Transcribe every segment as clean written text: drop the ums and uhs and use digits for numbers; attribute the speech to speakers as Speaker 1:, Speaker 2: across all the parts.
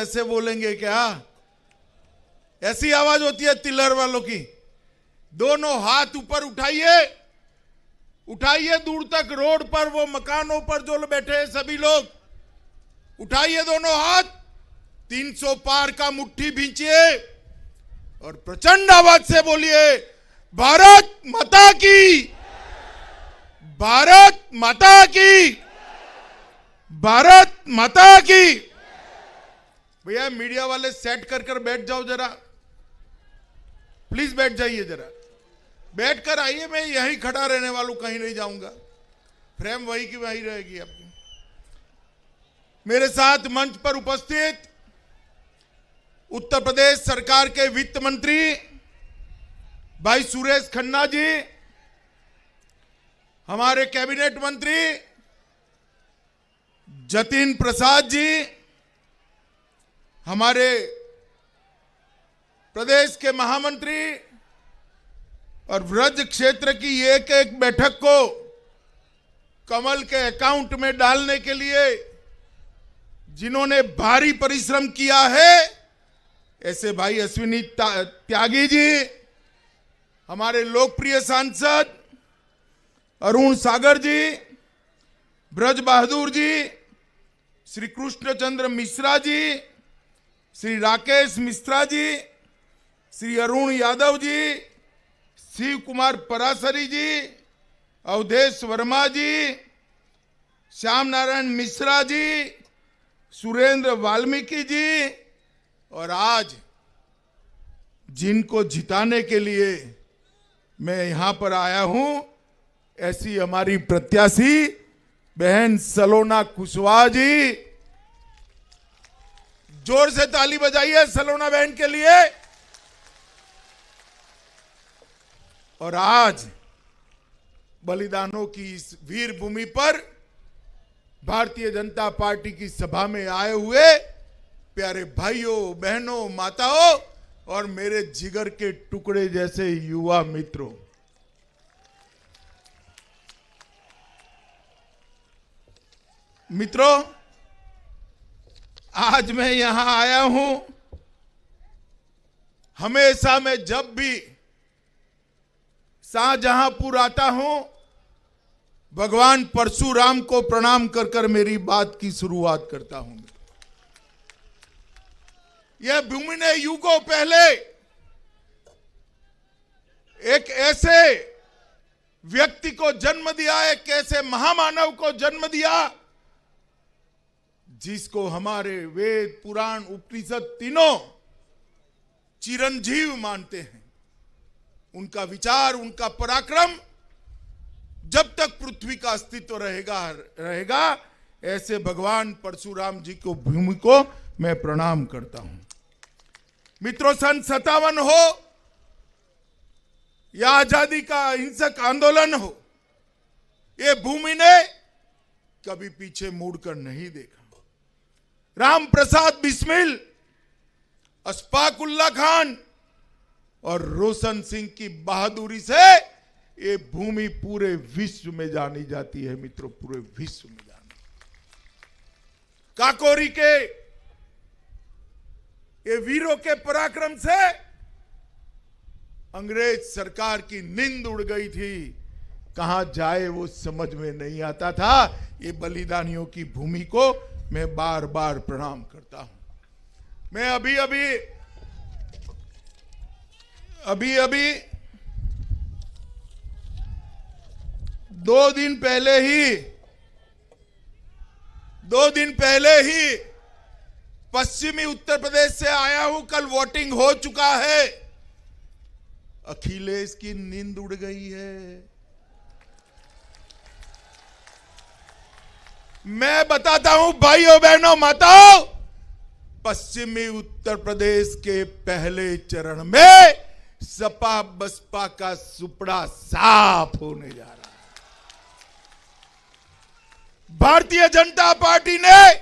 Speaker 1: ऐसे बोलेंगे क्या? ऐसी आवाज होती है तिलर वालों की। दोनों हाथ ऊपर उठाइए, उठाइए दूर तक, रोड पर वो मकानों पर जो बैठे हैं सभी लोग, उठाइए दोनों हाथ, 300 पार का मुट्ठी भींचिए और प्रचंड आवाज से बोलिए, भारत माता की, भारत माता की, भारत माता की। भैया मीडिया वाले सेट कर बैठ जाओ जरा, प्लीज बैठ जाइए जरा, बैठ कर आइए। मैं यहीं खड़ा रहने वालों, कहीं नहीं जाऊंगा, फ्रेम वही की वही रहेगी आपकी। मेरे साथ मंच पर उपस्थित उत्तर प्रदेश सरकार के वित्त मंत्री भाई सुरेश खन्ना जी, हमारे कैबिनेट मंत्री जतिन प्रसाद जी, हमारे प्रदेश के महामंत्री और व्रज क्षेत्र की एक एक बैठक को कमल के अकाउंट में डालने के लिए जिन्होंने भारी परिश्रम किया है, ऐसे भाई अश्विनी त्यागी जी, हमारे लोकप्रिय सांसद अरुण सागर जी, ब्रज बहादुर जी, श्री कृष्ण चंद्र मिश्रा जी, श्री राकेश मिश्रा जी, श्री अरुण यादव जी, शिव कुमार परासरी जी, अवधेश वर्मा जी, श्याम नारायण मिश्रा जी, सुरेंद्र वाल्मीकि जी, और आज जिनको जिताने के लिए मैं यहां पर आया हूं, ऐसी हमारी प्रत्याशी बहन सलोना कुशवाहा जी। जोर से ताली बजाइए सलोना बहन के लिए। और आज बलिदानों की इस वीर भूमि पर भारतीय जनता पार्टी की सभा में आए हुए प्यारे भाइयों, बहनों, माताओं और मेरे जिगर के टुकड़े जैसे युवा मित्रों, आज मैं यहां आया हूं। हमेशा मैं जब भी शाहजहांपुर आता हूं, भगवान परशुराम को प्रणाम कर कर मेरी बात की शुरुआत करता हूं। यह भूमि ने युगों पहले एक ऐसे व्यक्ति को जन्म दिया, एक ऐसे महामानव को जन्म दिया जिसको हमारे वेद, पुराण, उपनिषद तीनों चिरंजीव मानते हैं। उनका विचार, उनका पराक्रम जब तक पृथ्वी का अस्तित्व रहेगा, ऐसे भगवान परशुराम जी को, भूमि को मैं प्रणाम करता हूं। मित्रों, सन 57 हो या आजादी का हिंसक आंदोलन हो, ये भूमि ने कभी पीछे मुड़कर नहीं देखा। राम प्रसाद बिस्मिल, अशफाक उल्लाह खान और रोशन सिंह की बहादुरी से ये भूमि पूरे विश्व में जानी जाती है। मित्रों, पूरे विश्व में जानी। काकोरी के ये वीरों के पराक्रम से अंग्रेज सरकार की नींद उड़ गई थी, कहां जाए वो समझ में नहीं आता था। ये बलिदानियों की भूमि को मैं बार बार प्रणाम करता हूं। मैं अभी अभी 2 दिन पहले ही पश्चिमी उत्तर प्रदेश से आया हूं। कल वोटिंग हो चुका है। अखिलेश की नींद उड़ गई है। मैं बताता हूं भाइयों, बहनों, माताओं, पश्चिमी उत्तर प्रदेश के पहले चरण में सपा बसपा का सुपड़ा साफ होने जा रहा है। भारतीय जनता पार्टी ने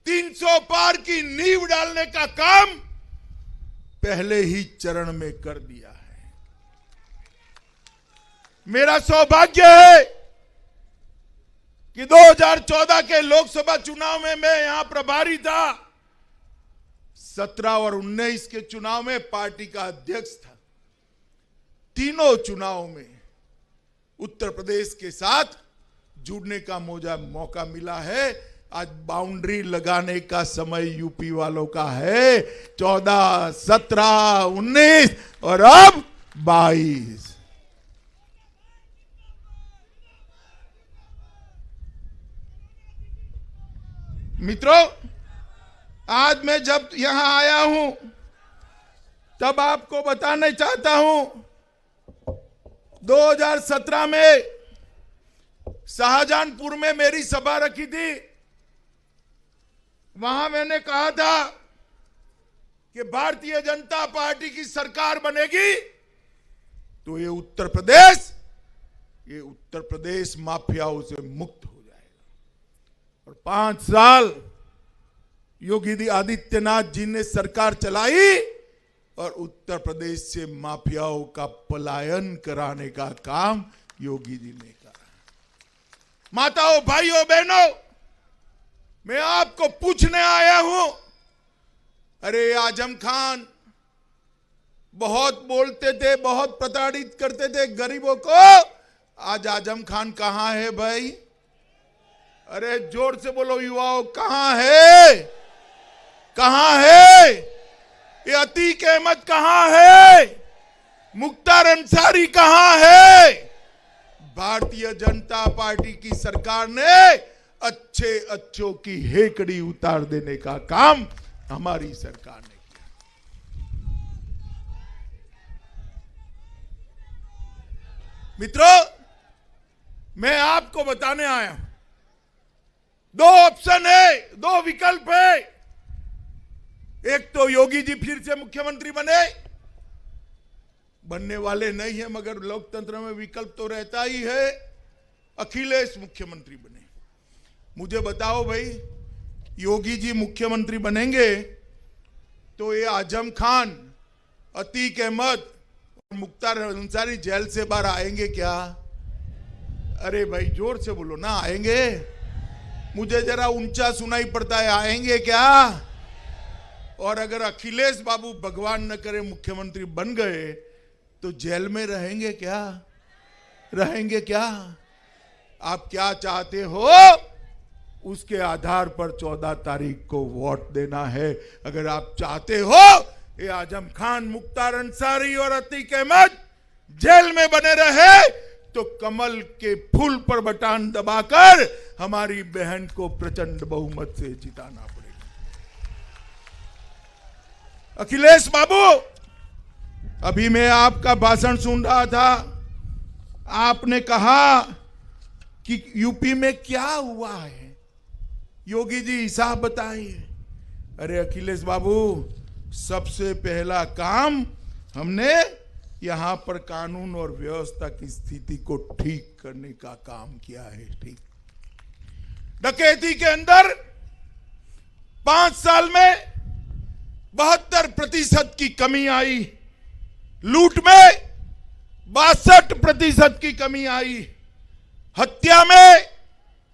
Speaker 1: 300 पार की नींव डालने का काम पहले ही चरण में कर दिया है। मेरा सौभाग्य है कि 2014 के लोकसभा चुनाव में मैं यहां प्रभारी था 17 और 19 के चुनाव में पार्टी का अध्यक्ष था। तीनों चुनाव में उत्तर प्रदेश के साथ जुड़ने का मौका मिला है। आज बाउंड्री लगाने का समय यूपी वालों का है। 14, 17, 19 और अब 22। मित्रों, आज मैं जब यहां आया हूं तब आपको बताना चाहता हूं, 2017 में शाहजहांपुर में मेरी सभा रखी थी। वहां मैंने कहा था कि भारतीय जनता पार्टी की सरकार बनेगी तो ये उत्तर प्रदेश माफियाओं से मुक्त हो जाएगा। और 5 साल योगी आदित्यनाथ जी ने सरकार चलाई और उत्तर प्रदेश से माफियाओं का पलायन कराने का काम योगी जी ने करा। माताओं, भाइयों, बहनों, मैं आपको पूछने आया हूं, अरे आजम खान बहुत बोलते थे, बहुत प्रताड़ित करते थे गरीबों को। आज आजम खान कहां है भाई? अरे जोर से बोलो युवाओं, कहां है? कहां है? ये अतीक अहमद कहां है? मुख्तार अंसारी कहां है? भारतीय जनता पार्टी की सरकार ने अच्छों की हेकड़ी उतार देने का काम हमारी सरकार ने किया। मित्रों, मैं आपको बताने आया हूं, 2 ऑप्शन है, 2 विकल्प है। एक तो योगी जी फिर से मुख्यमंत्री बनने वाले नहीं है, मगर लोकतंत्र में विकल्प तो रहता ही है। अखिलेश मुख्यमंत्री बने। मुझे बताओ भाई, योगी जी मुख्यमंत्री बनेंगे तो ये आजम खान, अतीक अहमद और मुख्तार अंसारी जेल से बाहर आएंगे क्या? अरे भाई जोर से बोलो ना, आएंगे? मुझे जरा ऊंचा सुनाई पड़ता है, आएंगे क्या? और अगर अखिलेश बाबू भगवान न करे मुख्यमंत्री बन गए तो जेल में रहेंगे क्या? रहेंगे क्या? आप क्या चाहते हो उसके आधार पर 14 तारीख को वोट देना है। अगर आप चाहते हो ये आजम खान, मुख्तार अंसारी और अतीक अहमद जेल में बने रहे तो कमल के फूल पर बटन दबाकर हमारी बहन को प्रचंड बहुमत से जिताना पड़ेगा। अखिलेश बाबू, अभी मैं आपका भाषण सुन रहा था, आपने कहा कि यूपी में क्या हुआ है, योगी जी हिसाब बताइए। अरे अखिलेश बाबू, सबसे पहला काम हमने यहां पर कानून और व्यवस्था की स्थिति को ठीक करने का काम किया है। ठीक, डकैती के अंदर 5 साल में 72% की कमी आई, लूट में 62% की कमी आई, हत्या में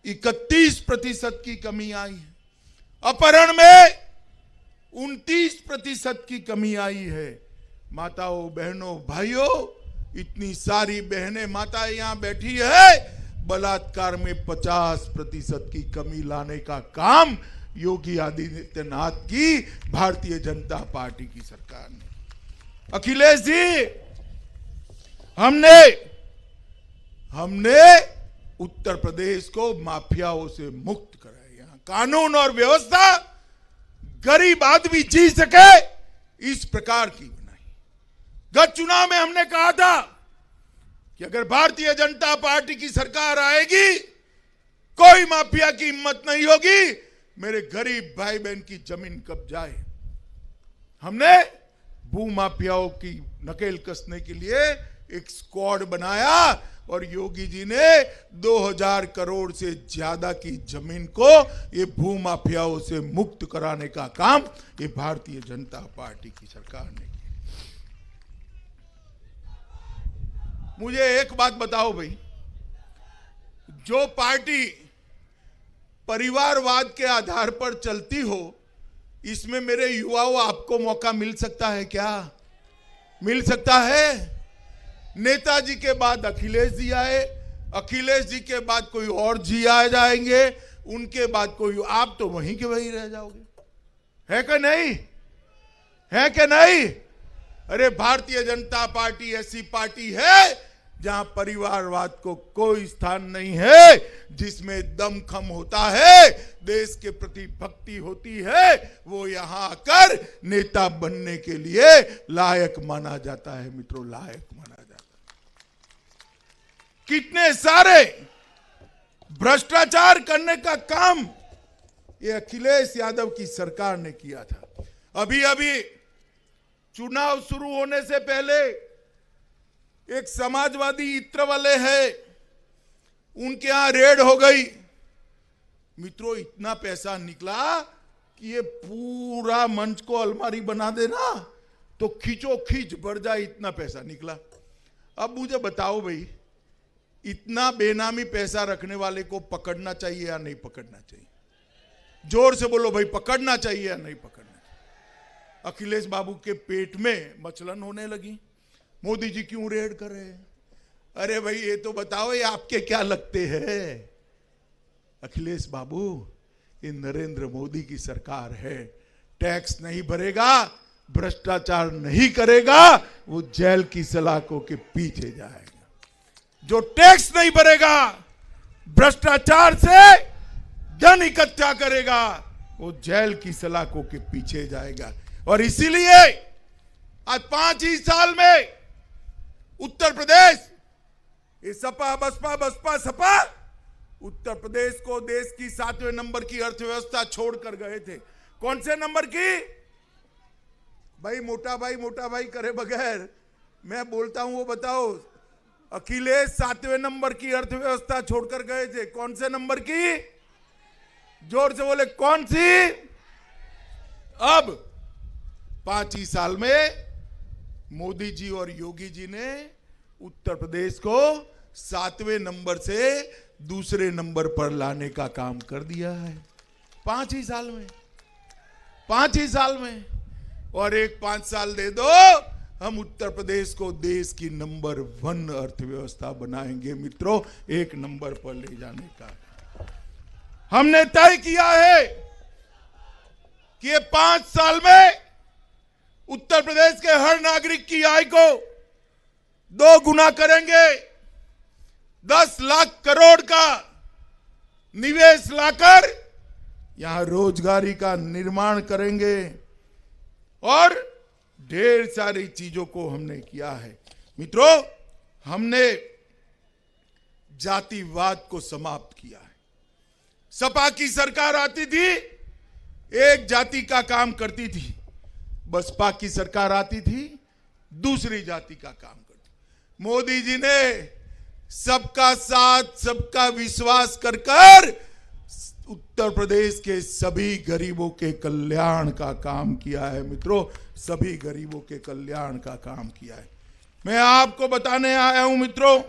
Speaker 1: 31% की कमी आई, अपहरण में 29% की कमी आई है। माताओं, बहनों, भाइयों, इतनी सारी बहनें माताएं यहां बैठी है, बलात्कार में 50% की कमी लाने का काम योगी आदित्यनाथ की भारतीय जनता पार्टी की सरकार ने। अखिलेश जी, हमने उत्तर प्रदेश को माफियाओं से मुक्त कराया। यहां कानून और व्यवस्था गरीब आदमी जी सके इस प्रकार की बनाई। गत चुनाव में हमने कहा था कि अगर भारतीय जनता पार्टी की सरकार आएगी कोई माफिया की हिम्मत नहीं होगी मेरे गरीब भाई बहन की जमीन कब जाए। हमने भू माफियाओं की नकेल कसने के लिए एक स्क्वाड बनाया और योगी जी ने 2000 करोड़ से ज्यादा की जमीन को ये भू माफियाओं से मुक्त कराने का काम ये भारतीय जनता पार्टी की सरकार ने किया। मुझे एक बात बताओ भाई, जो पार्टी परिवारवाद के आधार पर चलती हो इसमें मेरे युवाओं आपको मौका मिल सकता है क्या? मिल सकता है? नेताजी के बाद अखिलेश जी आए, अखिलेश जी के बाद कोई और जी आ जाएंगे, उनके बाद कोई, आप तो वहीं के वहीं रह जाओगे। है कि नहीं? है कि नहीं? अरे भारतीय जनता पार्टी ऐसी पार्टी है जहां परिवारवाद को कोई स्थान नहीं है, जिसमें दमखम होता है, देश के प्रति भक्ति होती है, वो यहां आकर नेता बनने के लिए लायक माना जाता है। मित्रों, लायक माना जाता है। कितने सारे भ्रष्टाचार करने का काम ये अखिलेश यादव की सरकार ने किया था। अभी अभी चुनाव शुरू होने से पहले एक समाजवादी इत्र वाले हैं, उनके यहां रेड हो गई। मित्रों, इतना पैसा निकला कि ये पूरा मंच को अलमारी बना देना तो खींचो खींच बढ़ जाए, इतना पैसा निकला। अब मुझे बताओ भाई, इतना बेनामी पैसा रखने वाले को पकड़ना चाहिए या नहीं पकड़ना चाहिए? जोर से बोलो भाई, पकड़ना चाहिए या नहीं पकड़ना चाहिए? अखिलेश बाबू के पेट में मचलन होने लगी, मोदी जी क्यों रेड कर रहे हैं? अरे भाई, ये तो बताओ, ये आपके क्या लगते हैं? अखिलेश बाबू, ये नरेंद्र मोदी की सरकार है। टैक्स नहीं भरेगा, भ्रष्टाचार नहीं करेगा, वो जेल की सलाखों के पीछे जाएगा। जो टैक्स नहीं भरेगा, भ्रष्टाचार से धन इकट्ठा करेगा, वो जेल की सलाखों के पीछे जाएगा। और इसीलिए आज 5 ही साल में उत्तर प्रदेश, ये सपा बसपा बसपा सपा, उत्तर प्रदेश को देश की 7वें नंबर की अर्थव्यवस्था छोड़कर गए थे। कौन से नंबर की? भाई मोटा भाई करे बगैर मैं बोलता हूं, वो बताओ। अखिलेश 7वें नंबर की अर्थव्यवस्था छोड़कर गए थे। कौन से नंबर की? जोर से बोले, कौन सी? अब 5 ही साल में मोदी जी और योगी जी ने उत्तर प्रदेश को 7वें नंबर से दूसरे नंबर पर लाने का काम कर दिया है। 5 ही साल में, 5 ही साल में। और एक 5 साल दे दो, हम उत्तर प्रदेश को देश की नंबर 1 अर्थव्यवस्था बनाएंगे। मित्रों, 1 नंबर पर ले जाने का हमने तय किया है कि ये 5 साल में उत्तर प्रदेश के हर नागरिक की आय को 2 गुना करेंगे। 10 लाख करोड़ का निवेश लाकर यहां रोजगारी का निर्माण करेंगे और ढेर सारी चीजों को हमने किया है। मित्रों, हमने जातिवाद को समाप्त किया है। सपा की सरकार आती थी, एक जाति का काम करती थी। बसपा की सरकार आती थी, दूसरी जाति का काम करती। मोदी जी ने सबका साथ, सबका विश्वास कर उत्तर प्रदेश के सभी गरीबों के कल्याण का काम किया है। मित्रों, सभी गरीबों के कल्याण का काम किया है। मैं आपको बताने आया हूं मित्रों,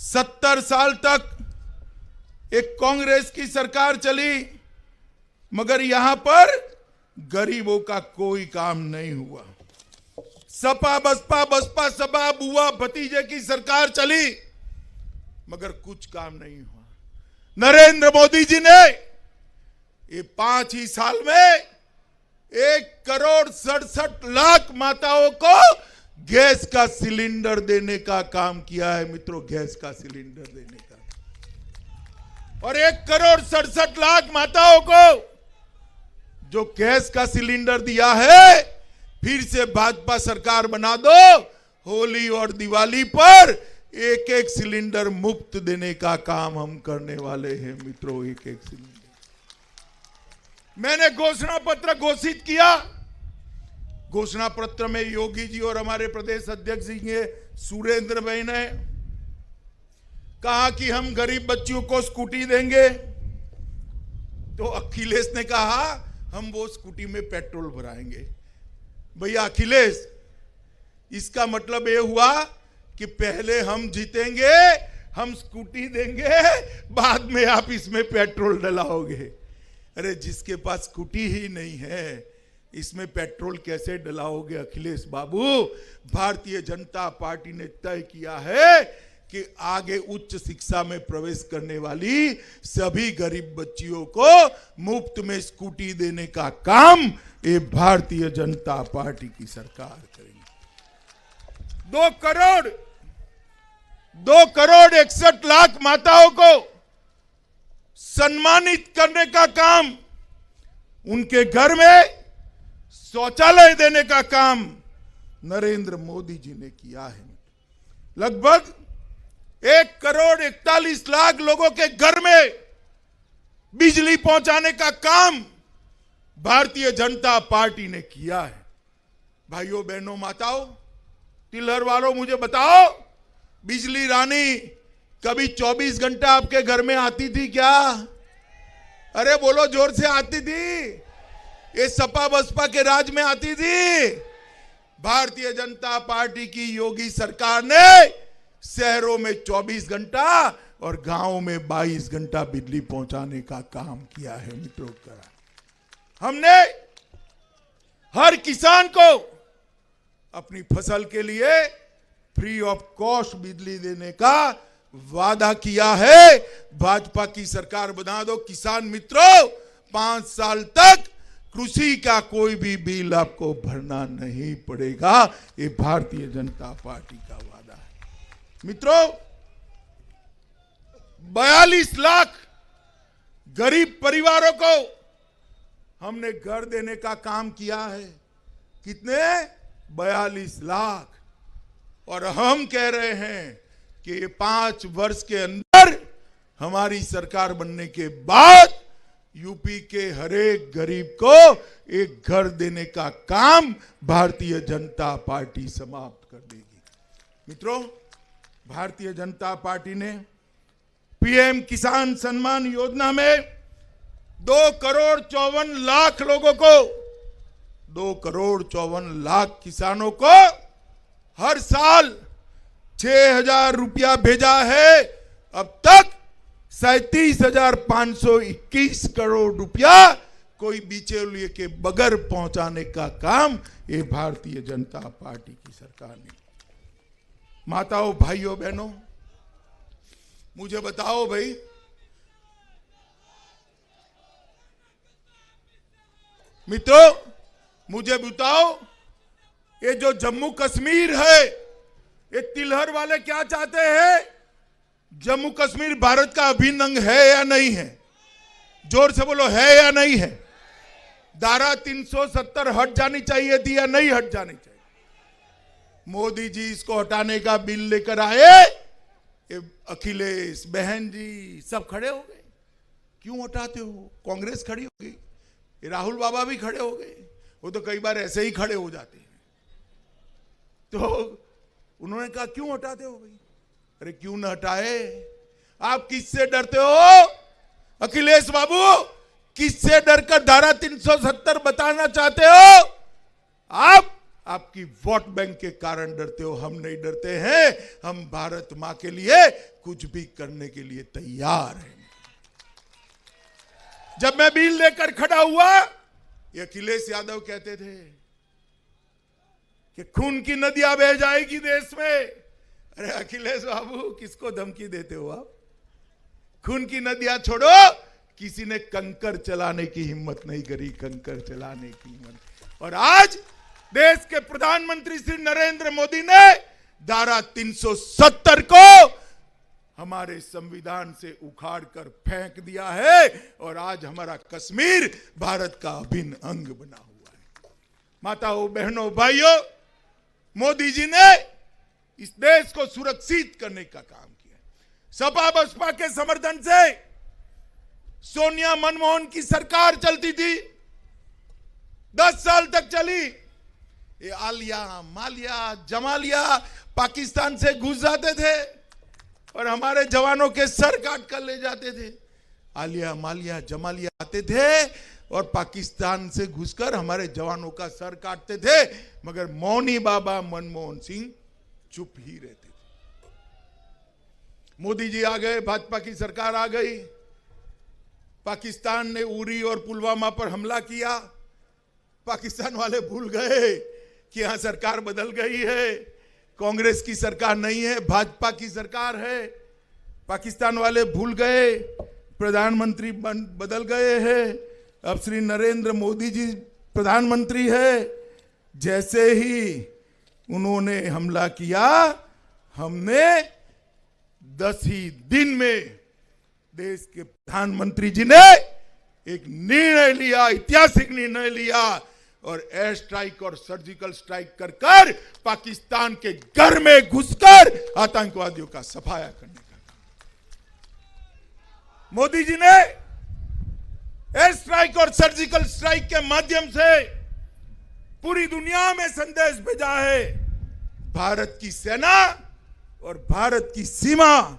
Speaker 1: 70 साल तक एक कांग्रेस की सरकार चली, मगर यहां पर गरीबों का कोई काम नहीं हुआ। सपा बसपा बसपा सपा बुआ भतीजे की सरकार चली, मगर कुछ काम नहीं हुआ। नरेंद्र मोदी जी ने ये 5 ही साल में 1,67,00,000 माताओं को गैस का सिलेंडर देने का काम किया है। मित्रों, गैस का सिलेंडर देने का, और 1,67,00,000 माताओं को जो गैस का सिलेंडर दिया है, फिर से भाजपा सरकार बना दो, होली और दिवाली पर 1-1 सिलेंडर मुफ्त देने का काम हम करने वाले हैं। मित्रों, 1-1 सिलेंडर। मैंने घोषणा पत्र घोषित किया। घोषणा पत्र में योगी जी और हमारे प्रदेश अध्यक्ष जी सुरेंद्र भाई ने कहा कि हम गरीब बच्चियों को स्कूटी देंगे, तो अखिलेश ने कहा हम वो स्कूटी में पेट्रोल भराएंगे। भैया अखिलेश, इसका मतलब ये हुआ कि पहले हम जीतेंगे, हम स्कूटी देंगे, बाद में आप इसमें पेट्रोल डलाओगे। अरे जिसके पास स्कूटी ही नहीं है इसमें पेट्रोल कैसे डलाओगे अखिलेश बाबू। भारतीय जनता पार्टी ने तय किया है कि आगे उच्च शिक्षा में प्रवेश करने वाली सभी गरीब बच्चियों को मुफ्त में स्कूटी देने का काम ये भारतीय जनता पार्टी की सरकार करेगी। 2 करोड़ 61 लाख माताओं को सम्मानित करने का काम, उनके घर में शौचालय देने का काम नरेंद्र मोदी जी ने किया है। लगभग 1 करोड़ 41 लाख लोगों के घर में बिजली पहुंचाने का काम भारतीय जनता पार्टी ने किया है। भाइयों बहनों माताओं, तिलहर वालों, मुझे बताओ, बिजली रानी कभी 24 घंटा आपके घर में आती थी क्या? अरे बोलो जोर से, आती थी? ये सपा बसपा के राज में आती थी? भारतीय जनता पार्टी की योगी सरकार ने शहरों में 24 घंटा और गांवों में 22 घंटा बिजली पहुंचाने का काम किया है। मित्रों, करा हमने हर किसान को अपनी फसल के लिए फ्री ऑफ कॉस्ट बिजली देने का वादा किया है। भाजपा की सरकार बना दो किसान मित्रों, 5 साल तक कृषि का कोई भी बिल आपको भरना नहीं पड़ेगा। ये भारतीय जनता पार्टी का वादा है। मित्रों, 42 लाख गरीब परिवारों को हमने घर देने का काम किया है। कितने? 42 लाख। और हम कह रहे हैं कि ये 5 वर्ष के अंदर हमारी सरकार बनने के बाद यूपी के हरेक गरीब को एक घर देने का काम भारतीय जनता पार्टी समाप्त कर देगी। मित्रों, भारतीय जनता पार्टी ने पीएम किसान सम्मान योजना में 2 करोड़ 54 लाख लोगों को, 2 करोड़ 54 लाख किसानों को हर साल 6,000 रुपया भेजा है। अब तक 37,521 करोड़ रुपया कोई बिचौलिए के बगैर पहुंचाने का काम ये भारतीय जनता पार्टी की सरकार ने। माताओं, भाइयों, बहनों, मुझे बताओ भाई, मित्रों, मुझे बताओ, ये जो जम्मू कश्मीर है, ये तिलहर वाले क्या चाहते हैं? जम्मू कश्मीर भारत का अभिन्न अंग है या नहीं है? जोर से बोलो, है या नहीं है? धारा 370 हट जानी चाहिए थी या नहीं हट जानी चाहिए? मोदी जी इसको हटाने का बिल लेकर आए, अखिलेश, बहन जी सब खड़े हो गए। क्यों हटाते हो? कांग्रेस खड़ी हो गई, राहुल बाबा भी खड़े हो गए। वो तो कई बार ऐसे ही खड़े हो जाते हैं। तो उन्होंने कहा क्यों हटाते हो भाई? अरे क्यों न हटाए? आप किससे डरते हो अखिलेश बाबू? किससे डरकर धारा 370 बताना चाहते हो? आप आपकी वोट बैंक के कारण डरते हो। हम नहीं डरते हैं, हम भारत मां के लिए कुछ भी करने के लिए तैयार हैं। जब मैं बिल लेकर खड़ा हुआ, ये अखिलेश यादव कहते थे कि खून की नदियां बह जाएगी देश में। अरे अखिलेश बाबू, किसको धमकी देते हो आप? खून की नदियां छोड़ो, किसी ने कंकर चलाने की हिम्मत नहीं करी, कंकर चलाने की हिम्मत। और आज देश के प्रधानमंत्री श्री नरेंद्र मोदी ने धारा 370 को हमारे संविधान से उखाड़ कर फेंक दिया है और आज हमारा कश्मीर भारत का अभिन्न अंग बना हुआ है। माताओं, बहनों, भाइयों, मोदी जी ने इस देश को सुरक्षित करने का काम किया। सपा बसपा के समर्थन से सोनिया मनमोहन की सरकार चलती थी, 10 साल तक चली। ये आलिया, मालिया, जमालिया पाकिस्तान से घुस जाते थे और हमारे जवानों के सर काट कर ले जाते थे। आलिया, मालिया, जमालिया आते थे और पाकिस्तान से घुसकर हमारे जवानों का सर काटते थे, मगर मौनी बाबा मनमोहन सिंह चुप ही रहते थे। मोदी जी आ गए, भाजपा की सरकार आ गई, पाकिस्तान ने उरी और पुलवामा पर हमला किया। पाकिस्तान वाले भूल गए कि यहां सरकार बदल गई है, कांग्रेस की सरकार नहीं है, भाजपा की सरकार है। पाकिस्तान वाले भूल गए, प्रधानमंत्री बदल गए हैं, अब श्री नरेंद्र मोदी जी प्रधानमंत्री है। जैसे ही उन्होंने हमला किया, हमने 10 ही दिन में देश के प्रधानमंत्री जी ने एक निर्णय लिया, ऐतिहासिक निर्णय लिया और एयर स्ट्राइक और सर्जिकल स्ट्राइक कर कर पाकिस्तान के घर में घुसकर आतंकवादियों का सफाया करने का काम मोदी जी ने एयर स्ट्राइक और सर्जिकल स्ट्राइक के माध्यम से पूरी दुनिया में संदेश भेजा है। भारत की सेना और भारत की सीमा,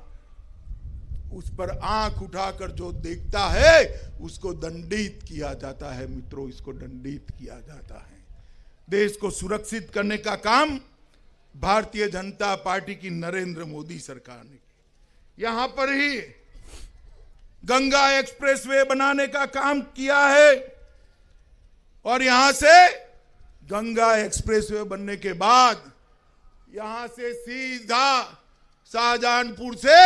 Speaker 1: उस पर आंख उठाकर जो देखता है उसको दंडित किया जाता है। मित्रों, इसको दंडित किया जाता है। देश को सुरक्षित करने का काम भारतीय जनता पार्टी की नरेंद्र मोदी सरकार ने किया। यहां पर ही गंगा एक्सप्रेसवे बनाने का काम किया है और यहां से गंगा एक्सप्रेसवे बनने के बाद यहां से सीधा शाहजहांपुर से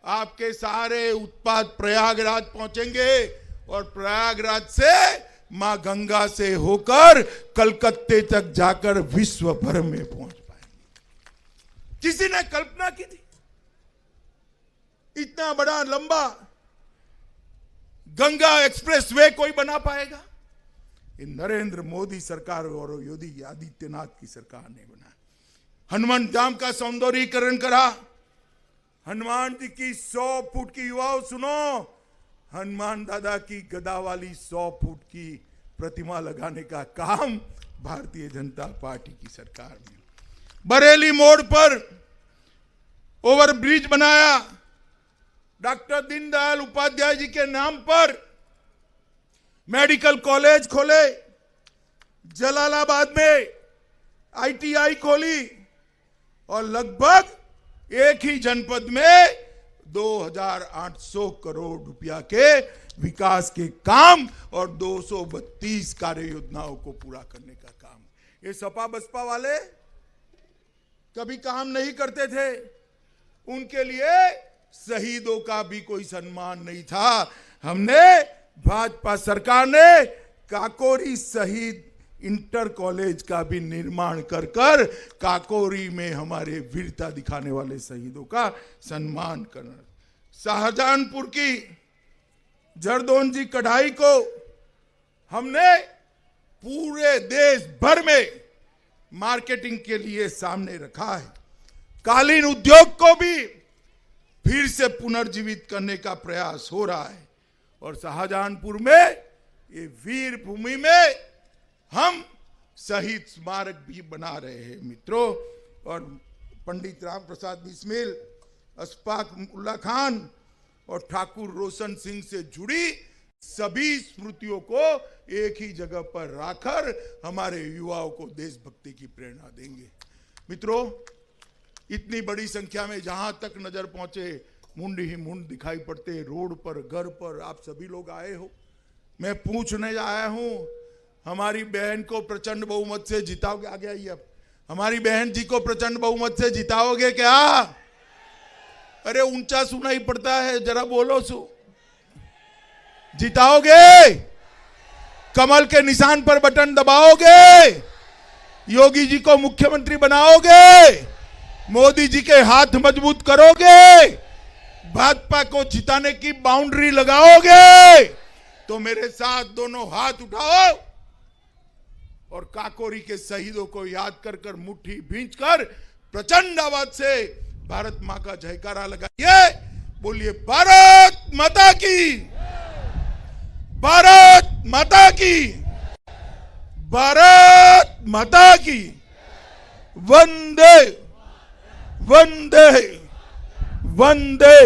Speaker 1: आपके सारे उत्पाद प्रयागराज पहुंचेंगे और प्रयागराज से मां गंगा से होकर कलकत्ते तक जाकर विश्व भर में पहुंच पाएंगे। किसी ने कल्पना की थी इतना बड़ा लंबा गंगा एक्सप्रेसवे कोई बना पाएगा? ये नरेंद्र मोदी सरकार और योगी आदित्यनाथ की सरकार ने बनाया। हनुमान धाम का सौंदर्यीकरण करा। हनुमान जी की 100 फुट की, युवाओं सुनो, हनुमान दादा की गदा वाली 100 फुट की प्रतिमा लगाने का काम भारतीय जनता पार्टी की सरकार में। बरेली मोड़ पर ओवरब्रिज बनाया। डॉक्टर दीनदयाल उपाध्याय जी के नाम पर मेडिकल कॉलेज खोले। जलालाबाद में ITI खोली और लगभग एक ही जनपद में 2800 करोड़ रुपया के विकास के काम और 232 कार्य योजनाओं को पूरा करने का काम। ये सपा बसपा वाले कभी काम नहीं करते थे। उनके लिए शहीदों का भी कोई सम्मान नहीं था। हमने, भाजपा सरकार ने काकोरी शहीद इंटर कॉलेज का भी निर्माण कर कर काकोरी में हमारे वीरता दिखाने वाले शहीदों का सम्मान करना। शाहजहांपुर की जरदोन जी कढ़ाई को हमने पूरे देश भर में मार्केटिंग के लिए सामने रखा है। कालीन उद्योग को भी फिर से पुनर्जीवित करने का प्रयास हो रहा है और शाहजहांपुर में, ये वीर भूमि में हम शहीद स्मारक भी बना रहे हैं मित्रों। और पंडित राम प्रसाद बिस्मिल, अशफाक उल्ला खान और ठाकुर रोशन सिंह से जुड़ी सभी स्मृतियों को एक ही जगह पर रखकर हमारे युवाओं को देशभक्ति की प्रेरणा देंगे। मित्रों, इतनी बड़ी संख्या में जहां तक नजर पहुंचे मुंड ही मुंड दिखाई पड़ते, रोड पर, घर पर आप सभी लोग आए हो। मैं पूछने आया हूं, हमारी बहन को प्रचंड बहुमत से जिताओगे? आगे आइए। अब हमारी बहन जी को प्रचंड बहुमत से जिताओगे क्या? अरे ऊंचा सुनाई पड़ता है, जरा बोलो सु। जिताओगे? कमल के निशान पर बटन दबाओगे? योगी जी को मुख्यमंत्री बनाओगे? मोदी जी के हाथ मजबूत करोगे? भाजपा को जिताने की बाउंड्री लगाओगे? तो मेरे साथ दोनों हाथ उठाओ और काकोरी के शहीदों को याद कर कर मुट्ठी भींचकर प्रचंड आवाज से भारत मां का जयकारा लगाइए। बोलिए भारत माता की, भारत माता की, भारत माता की। वंदे वंदे वंदे